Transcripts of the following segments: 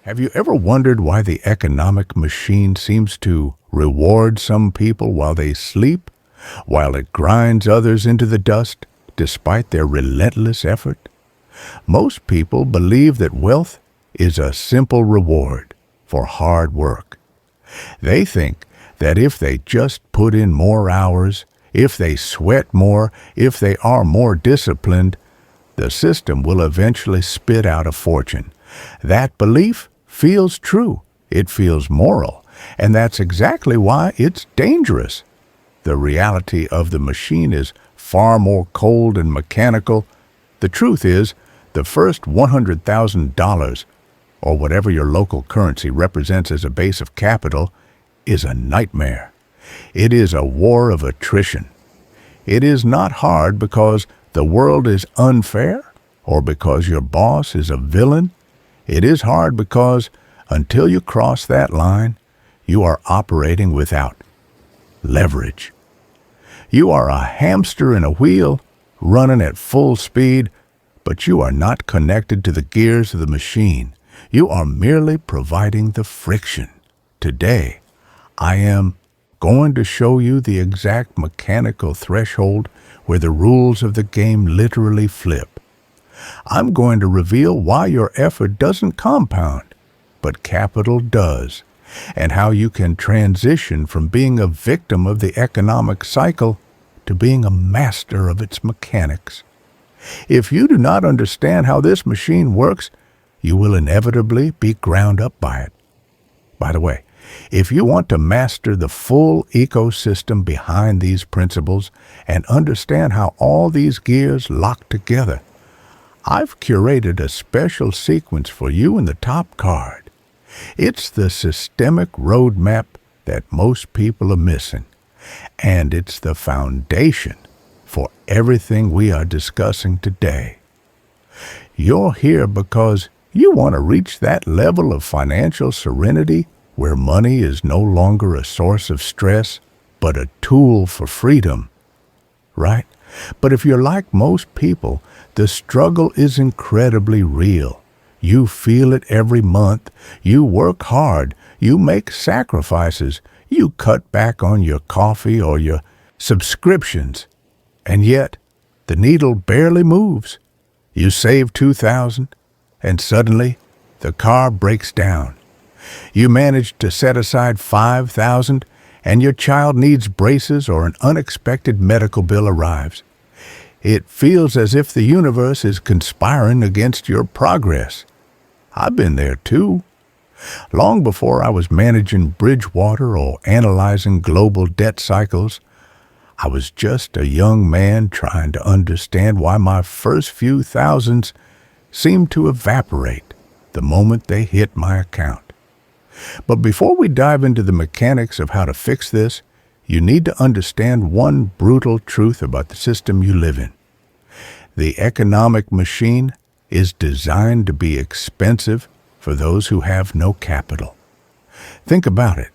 Have you ever wondered why the economic machine seems to reward some people while they sleep, while it grinds others into the dust despite their relentless effort? Most people believe that wealth is a simple reward for hard work. They think that if they just put in more hours, if they sweat more, if they are more disciplined, the system will eventually spit out a fortune. That belief feels true. It feels moral. And that's exactly why it's dangerous. The reality of the machine is far more cold and mechanical. The truth is, the first $100,000, or whatever your local currency represents as a base of capital, is a nightmare. It is a war of attrition. It is not hard because the world is unfair or because your boss is a villain. It is hard because until you cross that line, you are operating without leverage. You are a hamster in a wheel, running at full speed, but you are not connected to the gears of the machine. You are merely providing the friction. Today, I am going to show you the exact mechanical threshold where the rules of the game literally flip. I'm going to reveal why your effort doesn't compound, but capital does, and how you can transition from being a victim of the economic cycle to being a master of its mechanics. If you do not understand how this machine works, you will inevitably be ground up by it. By the way, if you want to master the full ecosystem behind these principles and understand how all these gears lock together, I've curated a special sequence for you in the top card. It's the systemic roadmap that most people are missing, and it's the foundation for everything we are discussing today. You're here because you want to reach that level of financial serenity where money is no longer a source of stress, but a tool for freedom, right? But if you're like most people, the struggle is incredibly real. You feel it every month. You work hard. You make sacrifices. You cut back on your coffee or your subscriptions. And yet, the needle barely moves. You save $2,000, and suddenly, the car breaks down. You manage to set aside $5,000, and your child needs braces or an unexpected medical bill arrives. It feels as if the universe is conspiring against your progress. I've been there too. Long before I was managing Bridgewater or analyzing global debt cycles, I was just a young man trying to understand why my first few thousands seemed to evaporate the moment they hit my account. But before we dive into the mechanics of how to fix this, you need to understand one brutal truth about the system you live in. The economic machine is designed to be expensive for those who have no capital. Think about it.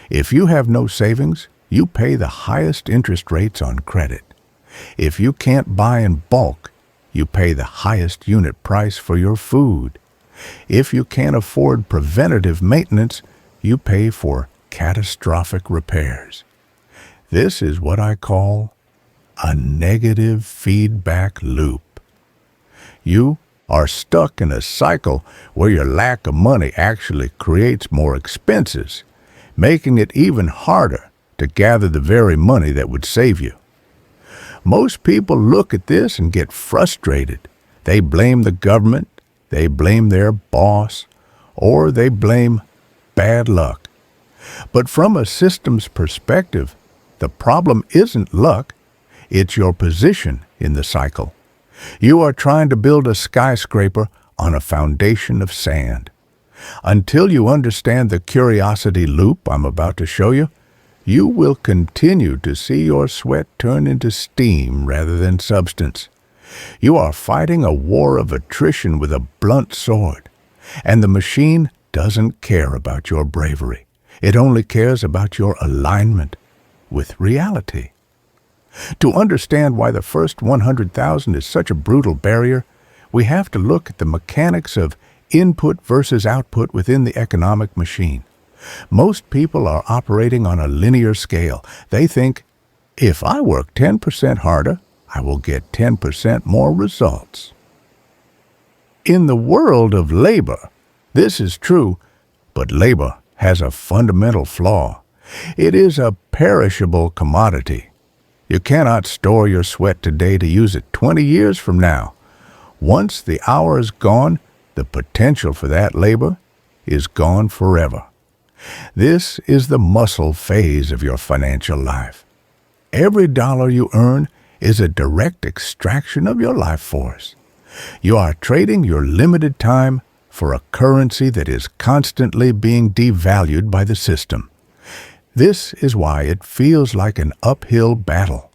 If you have no savings, you pay the highest interest rates on credit. If you can't buy in bulk, you pay the highest unit price for your food. If you can't afford preventative maintenance, you pay for catastrophic repairs. This is what I call a negative feedback loop. You are stuck in a cycle where your lack of money actually creates more expenses, making it even harder to gather the very money that would save you. Most people look at this and get frustrated. They blame the government, they blame their boss, or they blame bad luck. But from a systems perspective, the problem isn't luck, it's your position in the cycle. You are trying to build a skyscraper on a foundation of sand. Until you understand the curiosity loop I'm about to show you, you will continue to see your sweat turn into steam rather than substance. You are fighting a war of attrition with a blunt sword, and the machine doesn't care about your bravery. It only cares about your alignment with reality. To understand why the first 100,000 is such a brutal barrier, we have to look at the mechanics of input versus output within the economic machine. Most people are operating on a linear scale. They think, if I work 10% harder, I will get 10% more results. In the world of labor, this is true, but labor has a fundamental flaw. It is a perishable commodity. You cannot store your sweat today to use it 20 years from now. Once the hour is gone, the potential for that labor is gone forever. This is the muscle phase of your financial life. Every dollar you earn is a direct extraction of your life force. You are trading your limited time for a currency that is constantly being devalued by the system. This is why it feels like an uphill battle.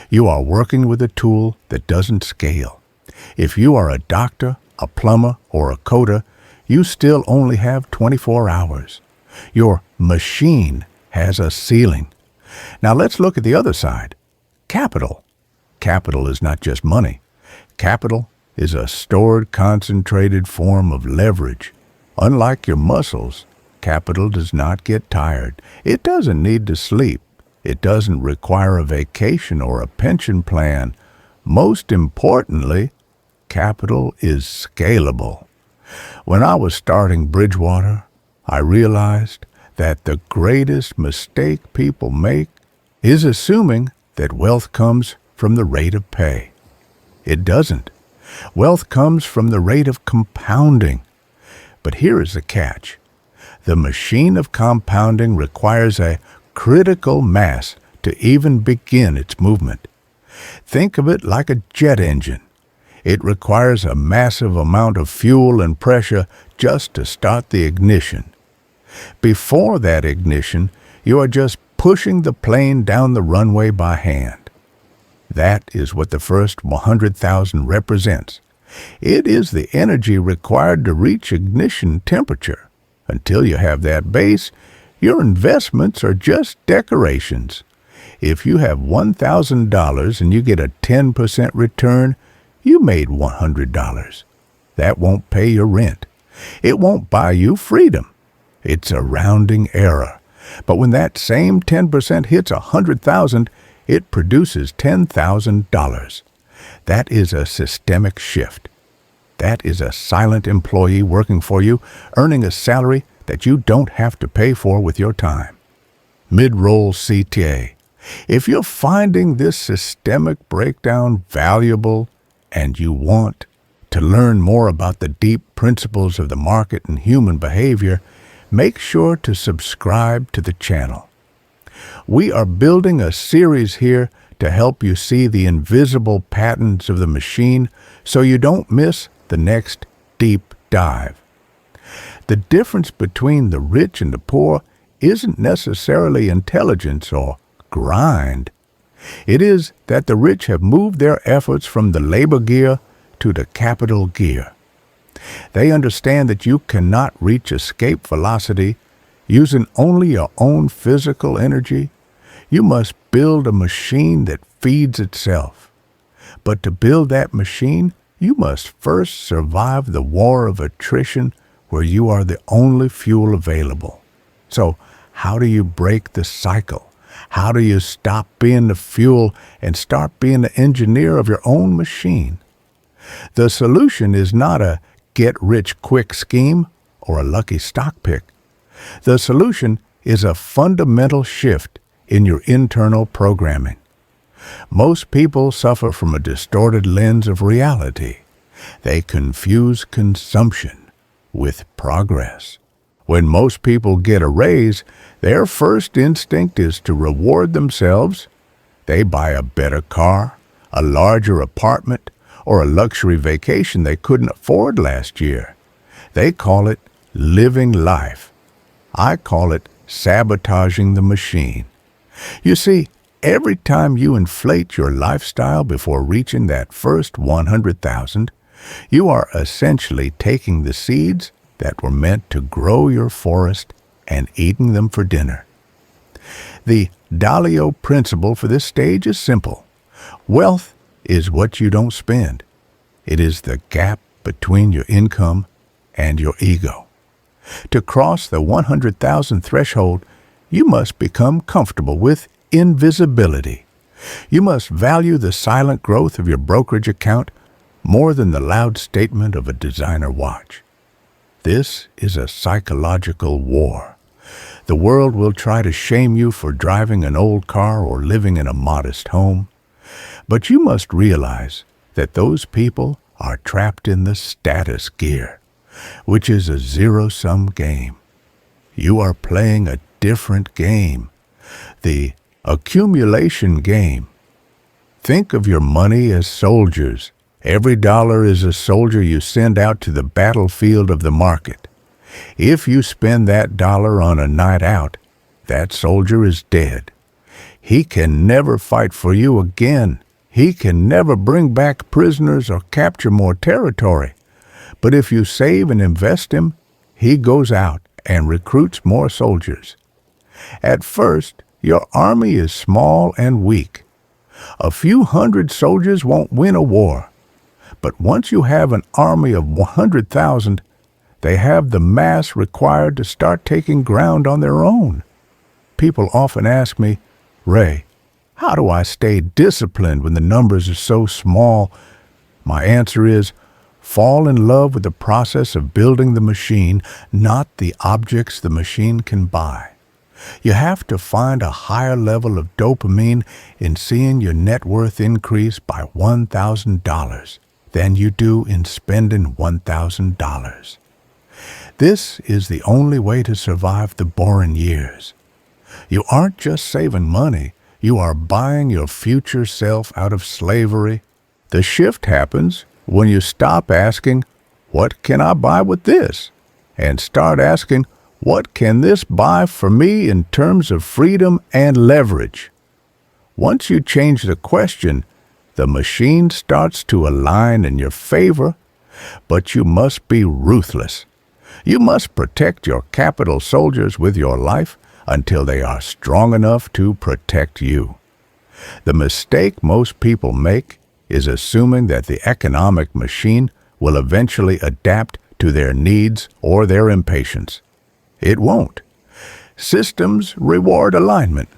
You are working with a tool that doesn't scale. If you are a doctor, a plumber, or a coder, you still only have 24 hours. Your machine has a ceiling. Now let's look at the other side. Capital. Capital is not just money. Capital is a stored, concentrated form of leverage. Unlike your muscles, capital does not get tired. It doesn't need to sleep. It doesn't require a vacation or a pension plan. Most importantly, capital is scalable. When I was starting Bridgewater, I realized that the greatest mistake people make is assuming that wealth comes from the rate of pay. It doesn't. Wealth comes from the rate of compounding. But here is the catch. The machine of compounding requires a critical mass to even begin its movement. Think of it like a jet engine. It requires a massive amount of fuel and pressure just to start the ignition. Before that ignition, you are just pushing the plane down the runway by hand. That is what the first 100,000 represents. It is the energy required to reach ignition temperature. Until you have that base, your investments are just decorations. If you have $1,000 and you get a 10% return, you made $100. That won't pay your rent. It won't buy you freedom. It's a rounding error. But when that same 10% hits 100,000, it produces $10,000. That is a systemic shift. That is a silent employee working for you, earning a salary that you don't have to pay for with your time. Mid-roll CTA. If you're finding this systemic breakdown valuable and you want to learn more about the deep principles of the market and human behavior, make sure to subscribe to the channel. We are building a series here to help you see the invisible patterns of the machine so you don't miss the next deep dive. The difference between the rich and the poor isn't necessarily intelligence or grind. It is that the rich have moved their efforts from the labor gear to the capital gear. They understand that you cannot reach escape velocity using only your own physical energy. You must build a machine that feeds itself. But to build that machine, you must first survive the war of attrition where you are the only fuel available. So, how do you break the cycle? How do you stop being the fuel and start being the engineer of your own machine? The solution is not a get-rich-quick scheme or a lucky stock pick. The solution is a fundamental shift in your internal programming. Most people suffer from a distorted lens of reality. They confuse consumption with progress. When most people get a raise, their first instinct is to reward themselves. They buy a better car, a larger apartment, or a luxury vacation they couldn't afford last year. They call it living life. I call it sabotaging the machine. You see, every time you inflate your lifestyle before reaching that first 100,000, you are essentially taking the seeds that were meant to grow your forest and eating them for dinner. The Dalio principle for this stage is simple. Wealth is what you don't spend. It is the gap between your income and your ego. To cross the 100,000 threshold, you must become comfortable with invisibility. You must value the silent growth of your brokerage account more than the loud statement of a designer watch. This is a psychological war. The world will try to shame you for driving an old car or living in a modest home. But you must realize that those people are trapped in the status gear, which is a zero-sum game. You are playing a different game, the accumulation game. Think of your money as soldiers. Every dollar is a soldier you send out to the battlefield of the market. If you spend that dollar on a night out, that soldier is dead. He can never fight for you again. He can never bring back prisoners or capture more territory. But if you save and invest him, he goes out and recruits more soldiers. At first, your army is small and weak. A few hundred soldiers won't win a war. But once you have an army of 100,000, they have the mass required to start taking ground on their own. People often ask me, "Ray, how do I stay disciplined when the numbers are so small?" My answer is, fall in love with the process of building the machine, not the objects the machine can buy. You have to find a higher level of dopamine in seeing your net worth increase by $1,000 than you do in spending $1,000. This is the only way to survive the boring years. You aren't just saving money, you are buying your future self out of slavery. The shift happens when you stop asking, "What can I buy with this?" and start asking, "What can this buy for me in terms of freedom and leverage?" Once you change the question, the machine starts to align in your favor, but you must be ruthless. You must protect your capital soldiers with your life until they are strong enough to protect you. The mistake most people make is assuming that the economic machine will eventually adapt to their needs or their impatience. It won't. Systems reward alignment,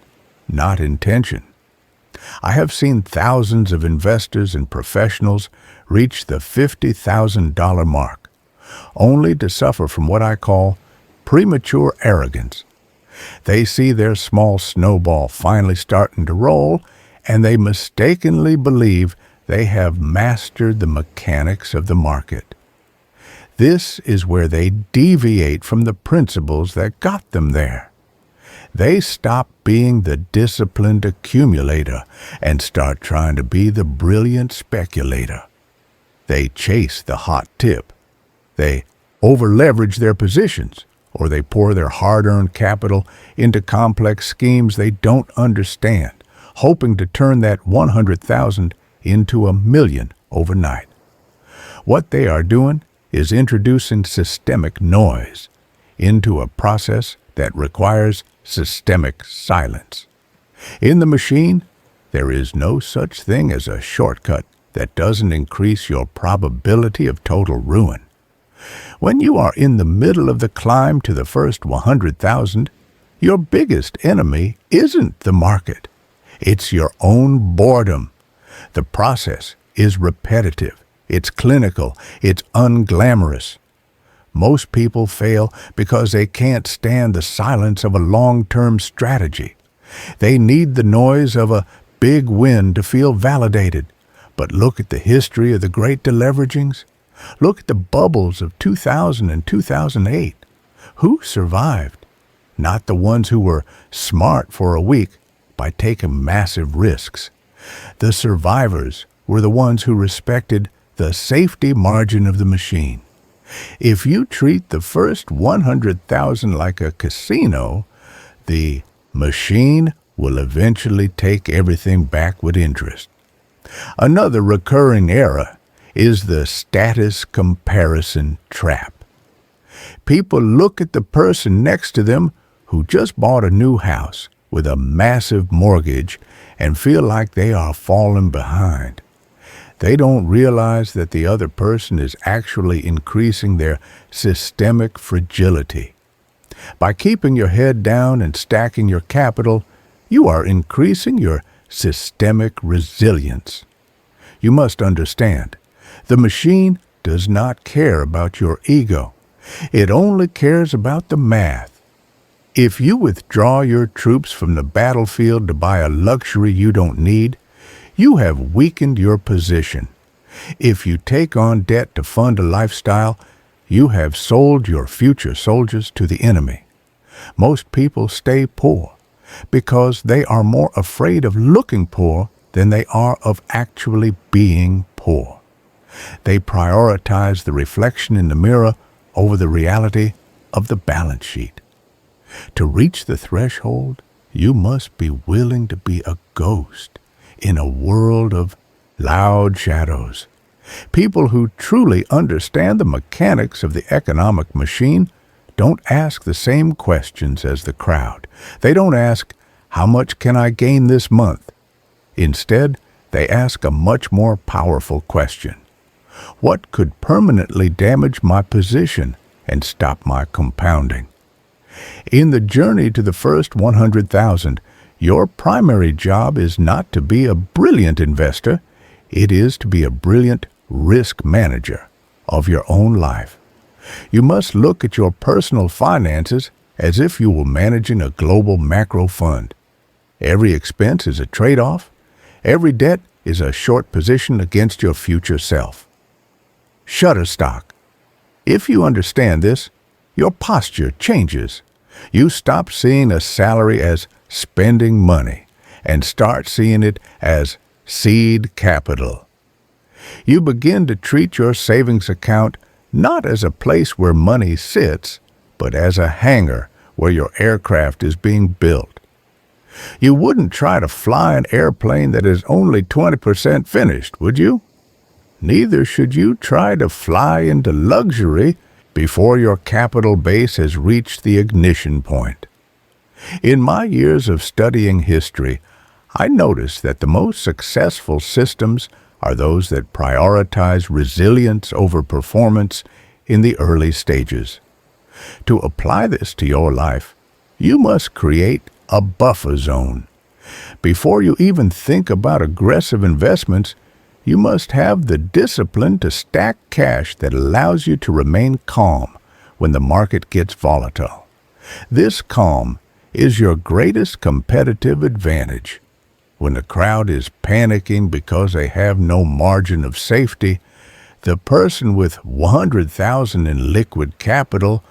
not intention. I have seen thousands of investors and professionals reach the $50,000 mark, only to suffer from what I call premature arrogance. They see their small snowball finally starting to roll, and they mistakenly believe they have mastered the mechanics of the market. This is where they deviate from the principles that got them there. They stop being the disciplined accumulator and start trying to be the brilliant speculator. They chase the hot tip. They over-leverage their positions, or they pour their hard-earned capital into complex schemes they don't understand, hoping to turn that 100,000 into $1 million overnight. What they are doing is introducing systemic noise into a process that requires systemic silence. In the machine, there is no such thing as a shortcut that doesn't increase your probability of total ruin. When you are in the middle of the climb to the first 100,000, your biggest enemy isn't the market. It's your own boredom. The process is repetitive. It's clinical. It's unglamorous. Most people fail because they can't stand the silence of a long-term strategy. They need the noise of a big win to feel validated. But look at the history of the great deleveragings. Look at the bubbles of 2000 and 2008. Who survived? Not the ones who were smart for a week by taking massive risks. The survivors were the ones who respected the safety margin of the machine. If you treat the first 100,000 like a casino, the machine will eventually take everything back with interest. Another recurring error is the status comparison trap. People look at the person next to them who just bought a new house with a massive mortgage and feel like they are falling behind. They don't realize that the other person is actually increasing their systemic fragility. By keeping your head down and stacking your capital, you are increasing your systemic resilience. You must understand, the machine does not care about your ego. It only cares about the math. If you withdraw your troops from the battlefield to buy a luxury you don't need, you have weakened your position. If you take on debt to fund a lifestyle, you have sold your future soldiers to the enemy. Most people stay poor because they are more afraid of looking poor than they are of actually being poor. They prioritize the reflection in the mirror over the reality of the balance sheet. To reach the threshold, you must be willing to be a ghost in a world of loud shadows. People who truly understand the mechanics of the economic machine don't ask the same questions as the crowd. They don't ask, "How much can I gain this month?" Instead, they ask a much more powerful question. What could permanently damage my position and stop my compounding? In the journey to the first 100,000, your primary job is not to be a brilliant investor. It is to be a brilliant risk manager of your own life. You must look at your personal finances as if you were managing a global macro fund. Every expense is a trade-off. Every debt is a short position against your future self. Shutterstock. If you understand this, your posture changes. You stop seeing a salary as spending money and start seeing it as seed capital. You begin to treat your savings account not as a place where money sits, but as a hangar where your aircraft is being built. You wouldn't try to fly an airplane that is only 20% finished, would you? Neither should you try to fly into luxury before your capital base has reached the ignition point. In my years of studying history, I noticed that the most successful systems are those that prioritize resilience over performance in the early stages. To apply this to your life, you must create a buffer zone. Before you even think about aggressive investments, you must have the discipline to stack cash that allows you to remain calm when the market gets volatile. This calm is your greatest competitive advantage. When the crowd is panicking because they have no margin of safety, the person with 100,000 in liquid capital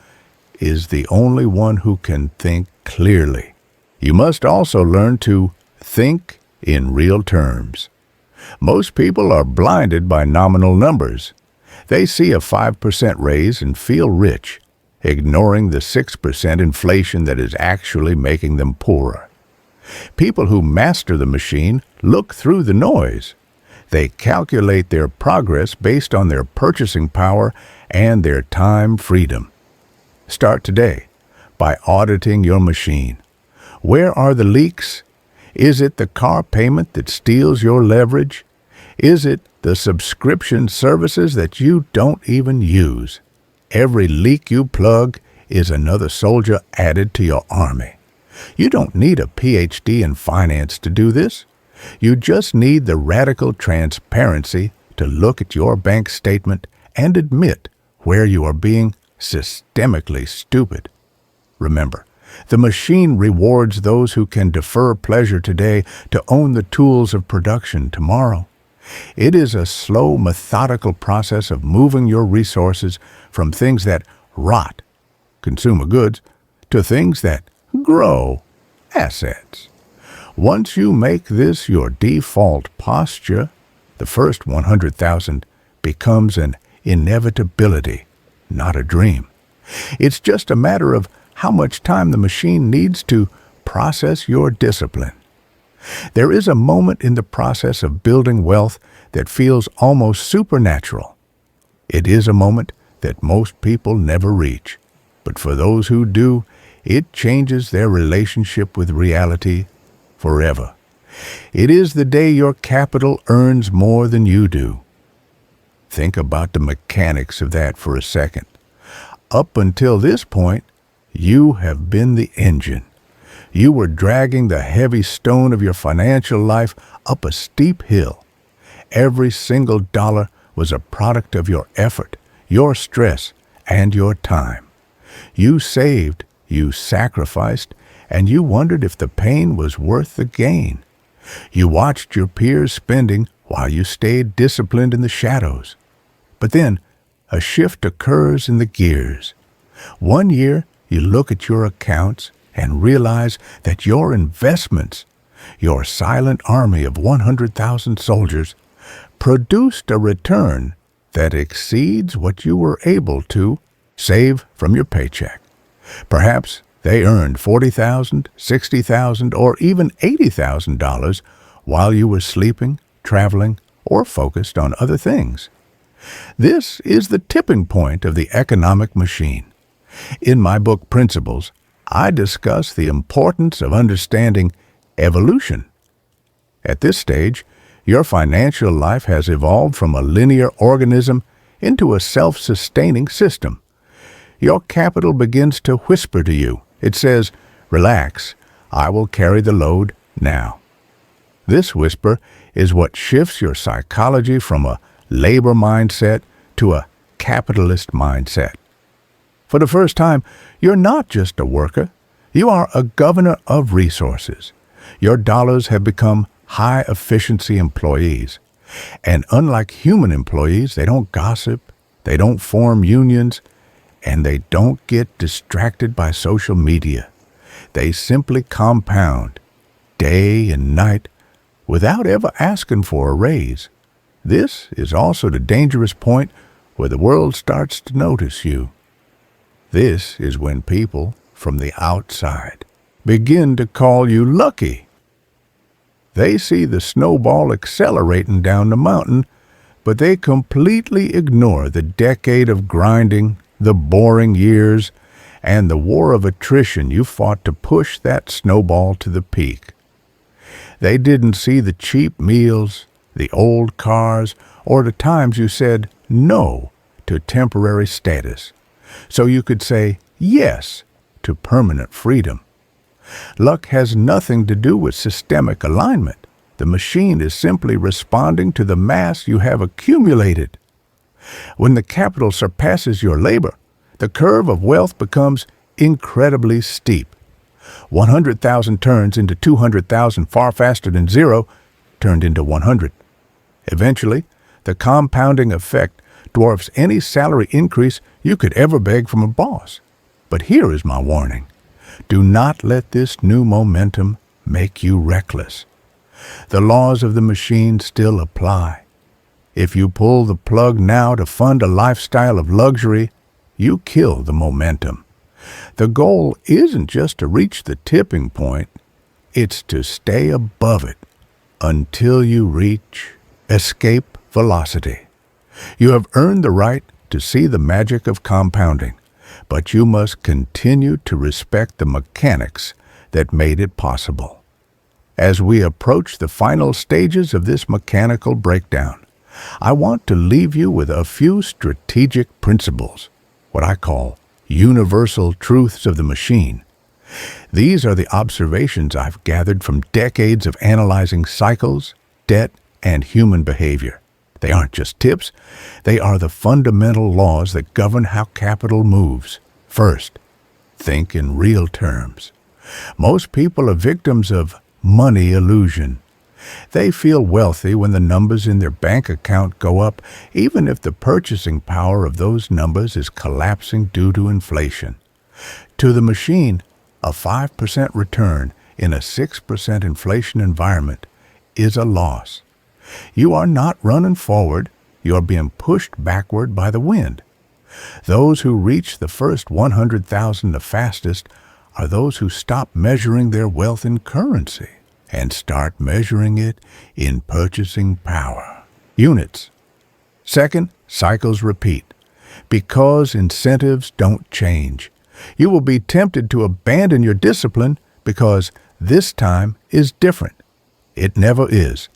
is the only one who can think clearly. You must also learn to think in real terms. Most people are blinded by nominal numbers. They see a 5% raise and feel rich, ignoring the 6% inflation that is actually making them poorer. People who master the machine look through the noise. They calculate their progress based on their purchasing power and their time freedom. Start today by auditing your machine. Where are the leaks? Is it the car payment that steals your leverage? Is it the subscription services that you don't even use? Every leak you plug is another soldier added to your army. You don't need a PhD in finance to do this. You just need the radical transparency to look at your bank statement and admit where you are being systemically stupid. Remember, the machine rewards those who can defer pleasure today to own the tools of production tomorrow. It is a slow, methodical process of moving your resources from things that rot, consumer goods, to things that grow, assets. Once you make this your default posture, the first 100,000 becomes an inevitability, not a dream. It's just a matter of how much time the machine needs to process your discipline. There is a moment in the process of building wealth that feels almost supernatural. It is a moment that most people never reach, but for those who do, it changes their relationship with reality forever. It is the day your capital earns more than you do. Think about the mechanics of that for a second. Up until this point, you have been the engine. You were dragging the heavy stone of your financial life up a steep hill. Every single dollar was a product of your effort, your stress, and your time. You saved, you sacrificed, and you wondered if the pain was worth the gain. You watched your peers spending while you stayed disciplined in the shadows. But then, a shift occurs in the gears. One year, you look at your accounts and realize that your investments, your silent army of 100,000 soldiers, produced a return that exceeds what you were able to save from your paycheck. Perhaps they earned $40,000, $60,000, or even $80,000 while you were sleeping, traveling, or focused on other things. This is the tipping point of the economic machine. In my book Principles, I discuss the importance of understanding evolution. At this stage, your financial life has evolved from a linear organism into a self-sustaining system. Your capital begins to whisper to you. It says, "Relax, I will carry the load now." This whisper is what shifts your psychology from a labor mindset to a capitalist mindset. For the first time, you're not just a worker. You are a governor of resources. Your dollars have become high-efficiency employees. And unlike human employees, they don't gossip, they don't form unions, and they don't get distracted by social media. They simply compound, day and night, without ever asking for a raise. This is also the dangerous point where the world starts to notice you. This is when people from the outside begin to call you lucky. They see the snowball accelerating down the mountain, but they completely ignore the decade of grinding, the boring years, and the war of attrition you fought to push that snowball to the peak. They didn't see the cheap meals, the old cars, or the times you said no to temporary status, so you could say yes to permanent freedom. Luck has nothing to do with systemic alignment. The machine is simply responding to the mass you have accumulated. When the capital surpasses your labor, the curve of wealth becomes incredibly steep. 100,000 turns into 200,000 far faster than zero turned into 100. Eventually, the compounding effect dwarfs any salary increase you could ever beg from a boss. But here is my warning. Do not let this new momentum make you reckless. The laws of the machine still apply. If you pull the plug now to fund a lifestyle of luxury, you kill the momentum. The goal isn't just to reach the tipping point, it's to stay above it until you reach escape velocity. You have earned the right to see the magic of compounding, but you must continue to respect the mechanics that made it possible. As we approach the final stages of this mechanical breakdown, I want to leave you with a few strategic principles, what I call universal truths of the machine. These are the observations I've gathered from decades of analyzing cycles, debt, and human behavior. They aren't just tips, they are the fundamental laws that govern how capital moves. First, think in real terms. Most people are victims of money illusion. They feel wealthy when the numbers in their bank account go up, even if the purchasing power of those numbers is collapsing due to inflation. To the machine, a 5% return in a 6% inflation environment is a loss. You are not running forward, you are being pushed backward by the wind. Those who reach the first 100,000 the fastest are those who stop measuring their wealth in currency and start measuring it in purchasing power. Units. Second, cycles repeat. Because incentives don't change, you will be tempted to abandon your discipline because this time is different. It never is.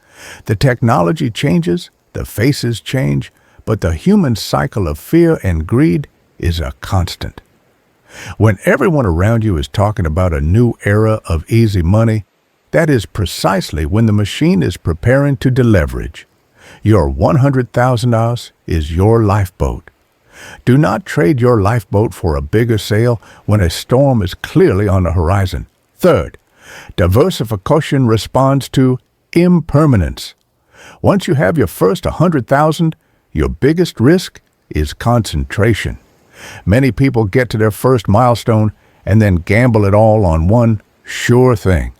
The technology changes, the faces change, but the human cycle of fear and greed is a constant. When everyone around you is talking about a new era of easy money, that is precisely when the machine is preparing to deleverage. Your $100,000 is your lifeboat. Do not trade your lifeboat for a bigger sail when a storm is clearly on the horizon. Third, diversification responds to impermanence. Once you have your first 100,000, your biggest risk is concentration. Many people get to their first milestone and then gamble it all on one sure thing.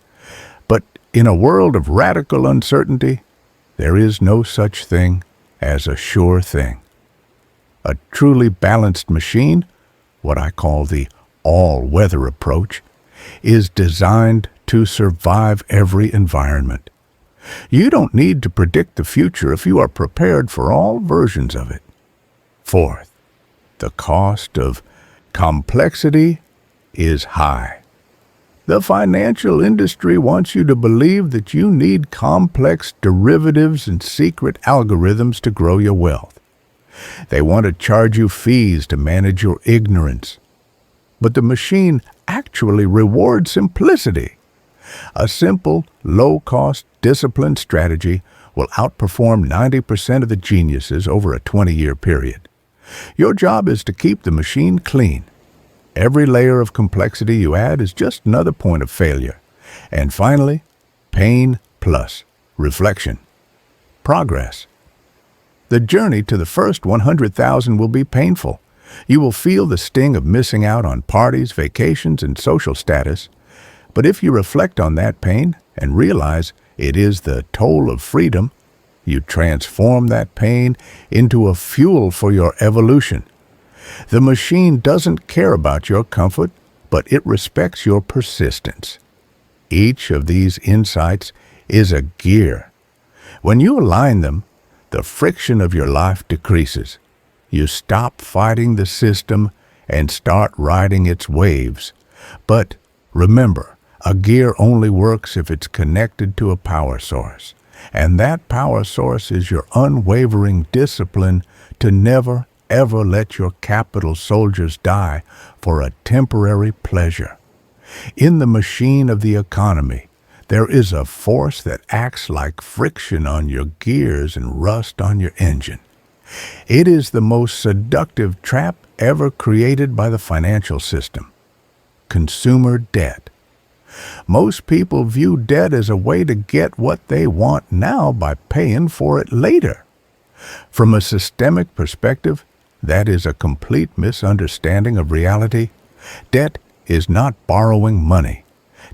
But in a world of radical uncertainty, there is no such thing as a sure thing. A truly balanced machine, what I call the all-weather approach, is designed to survive every environment. You don't need to predict the future if you are prepared for all versions of it. Fourth, the cost of complexity is high. The financial industry wants you to believe that you need complex derivatives and secret algorithms to grow your wealth. They want to charge you fees to manage your ignorance. But the machine actually rewards simplicity. A simple, low-cost, disciplined strategy will outperform 90% of the geniuses over a 20-year period. Your job is to keep the machine clean. Every layer of complexity you add is just another point of failure. And finally, pain plus reflection. Progress. The journey to the first 100,000 will be painful. You will feel the sting of missing out on parties, vacations, and social status. But if you reflect on that pain and realize it is the toll of freedom, you transform that pain into a fuel for your evolution. The machine doesn't care about your comfort, but it respects your persistence. Each of these insights is a gear. When you align them, the friction of your life decreases. You stop fighting the system and start riding its waves. But remember, a gear only works if it's connected to a power source. And that power source is your unwavering discipline to never, ever let your capital soldiers die for a temporary pleasure. In the machine of the economy, there is a force that acts like friction on your gears and rust on your engine. It is the most seductive trap ever created by the financial system. Consumer debt. Most people view debt as a way to get what they want now by paying for it later. From a systemic perspective, that is a complete misunderstanding of reality. Debt is not borrowing money.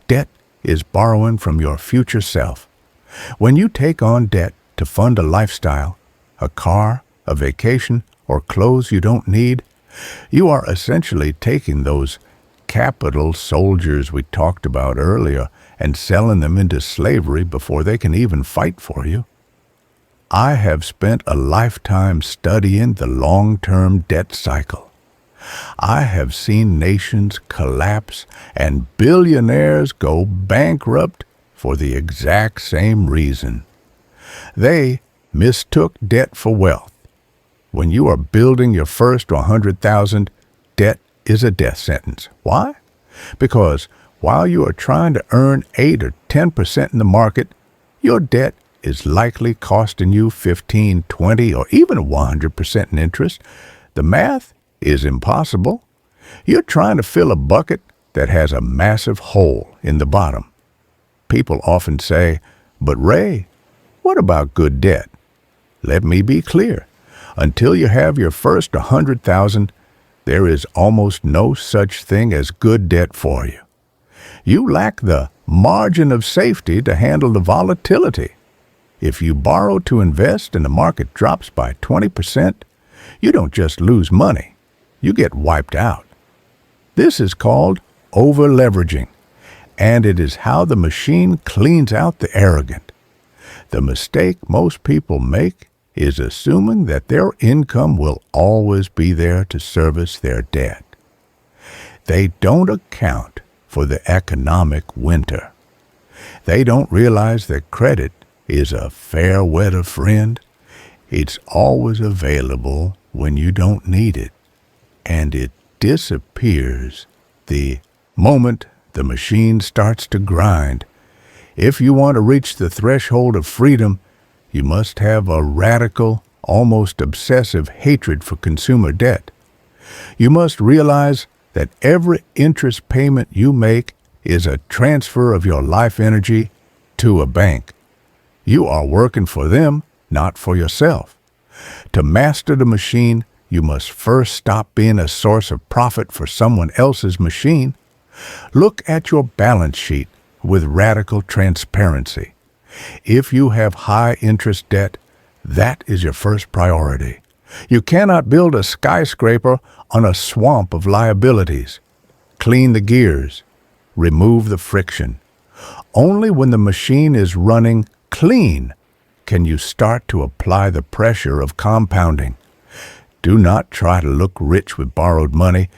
Debt is borrowing from your future self. When you take on debt to fund a lifestyle, a car, a vacation, or clothes you don't need, you are essentially taking those capital soldiers we talked about earlier and selling them into slavery before they can even fight for you. I have spent a lifetime studying the long-term debt cycle. I have seen nations collapse and billionaires go bankrupt for the exact same reason. They mistook debt for wealth. When you are building your first 100,000, debt is a death sentence. Why? Because while you are trying to earn 8 or 10% in the market, your debt is likely costing you 15, 20, or even 100% in interest. The math is impossible. You're trying to fill a bucket that has a massive hole in the bottom. People often say, "But Ray, what about good debt?" Let me be clear. Until you have your first 100,000, there is almost no such thing as good debt for you. You lack the margin of safety to handle the volatility. If you borrow to invest and the market drops by 20%, you don't just lose money, you get wiped out. This is called over-leveraging, and it is how the machine cleans out the arrogant. The mistake most people make is assuming that their income will always be there to service their debt. They don't account for the economic winter. They don't realize that credit is a fair weather friend. It's always available when you don't need it, and it disappears the moment the machine starts to grind. If you want to reach the threshold of freedom, you must have a radical, almost obsessive hatred for consumer debt. You must realize that every interest payment you make is a transfer of your life energy to a bank. You are working for them, not for yourself. To master the machine, you must first stop being a source of profit for someone else's machine. Look at your balance sheet with radical transparency. If you have high interest debt, that is your first priority. You cannot build a skyscraper on a swamp of liabilities. Clean the gears. Remove the friction. Only when the machine is running clean can you start to apply the pressure of compounding. Do not try to look rich with borrowed money.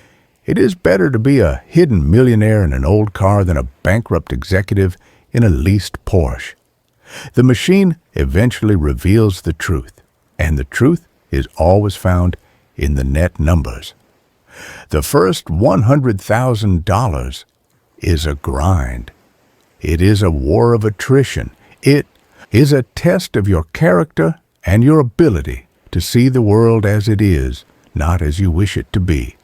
It is better to be a hidden millionaire in an old car than a bankrupt executive in a leased Porsche. The machine eventually reveals the truth, and the truth is always found in the net numbers. The first $100,000 is a grind. It is a war of attrition. It is a test of your character and your ability to see the world as it is, not as you wish it to be.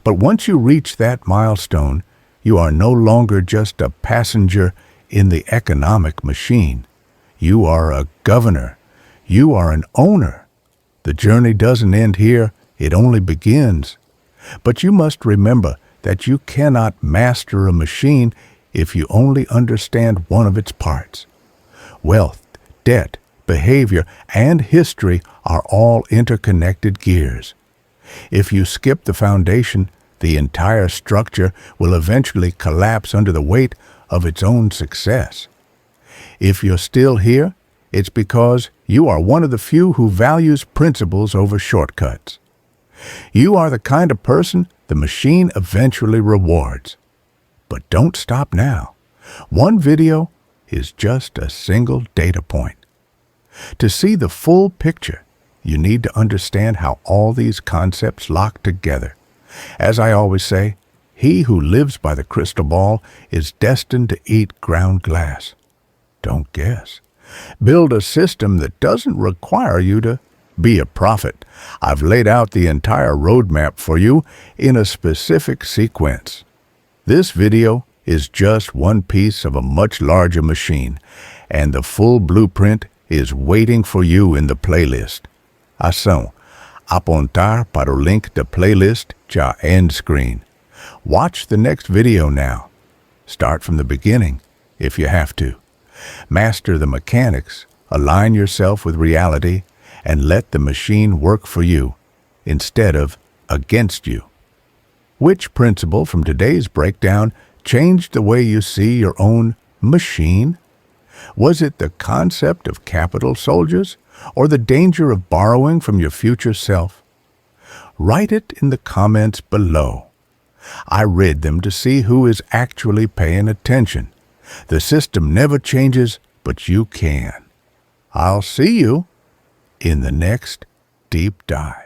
But once you reach that milestone, you are no longer just a passenger in the economic machine. You are a governor. You are an owner. The journey doesn't end here, it only begins. But you must remember that you cannot master a machine if you only understand one of its parts. Wealth, debt, behavior, and history are all interconnected gears. If you skip the foundation, the entire structure will eventually collapse under the weight of its own success. If you're still here, it's because you are one of the few who values principles over shortcuts. You are the kind of person the machine eventually rewards. But don't stop now. One video is just a single data point. To see the full picture, you need to understand how all these concepts lock together. As I always say, he who lives by the crystal ball is destined to eat ground glass. Don't guess. Build a system that doesn't require you to be a prophet. I've laid out the entire roadmap for you in a specific sequence. This video is just one piece of a much larger machine, and the full blueprint is waiting for you in the playlist. Ação, apontar para o link da playlist já end screen. Watch the next video now. Start from the beginning, if you have to. Master the mechanics, align yourself with reality, and let the machine work for you instead of against you. Which principle from today's breakdown changed the way you see your own machine? Was it the concept of capital soldiers or the danger of borrowing from your future self? Write it in the comments below. I read them to see who is actually paying attention. The system never changes, but you can. I'll see you in the next deep dive.